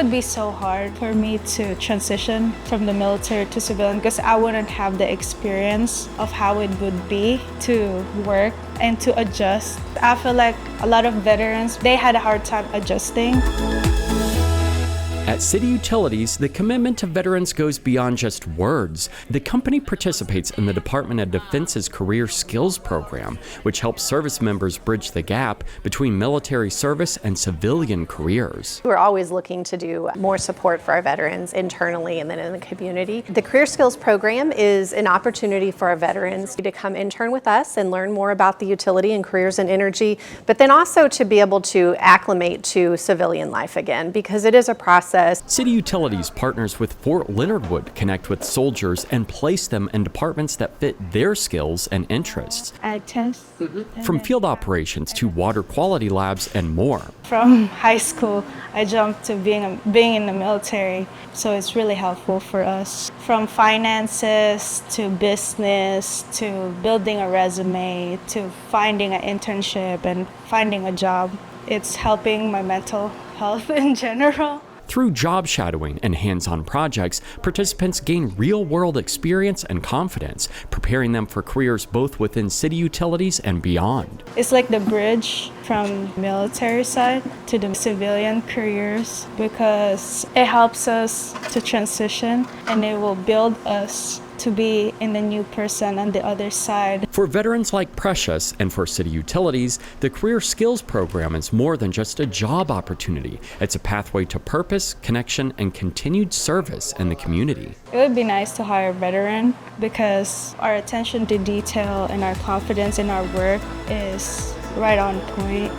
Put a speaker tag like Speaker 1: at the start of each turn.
Speaker 1: would be so hard for me to transition from the military to civilian because I wouldn't have the experience of how it would be to work and to adjust. I feel like a lot of veterans, they had a hard time adjusting.
Speaker 2: At City Utilities, the commitment to veterans goes beyond just words. The company participates in the Department of Defense's Career Skills Program, which helps service members bridge the gap between military service and civilian careers.
Speaker 3: We're always looking to do more support for our veterans internally and then in the community. The Career Skills Program is an opportunity for our veterans to come intern with us and learn more about the utility and careers in energy, but then also to be able to acclimate to civilian life again, because it is a process.
Speaker 2: City Utilities partners with Fort Leonard Wood to connect with soldiers and place them in departments that fit their skills and interests. From field operations to water quality labs and more.
Speaker 1: From high school, I jumped to being in the military, so it's really helpful for us. From finances to business to building a resume to finding an internship and finding a job, it's helping my mental health in general.
Speaker 2: Through job shadowing and hands-on projects, participants gain real-world experience and confidence, preparing them for careers both within City Utilities and beyond.
Speaker 1: It's like the bridge from military side to the civilian careers because it helps us to transition and it will build us to be in the new person on the other side.
Speaker 2: For veterans like Precious and for City Utilities, the Career Skills Program is more than just a job opportunity. It's a pathway to purpose, connection, and continued service in the community.
Speaker 1: It would be nice to hire a veteran because our attention to detail and our confidence in our work is right on point.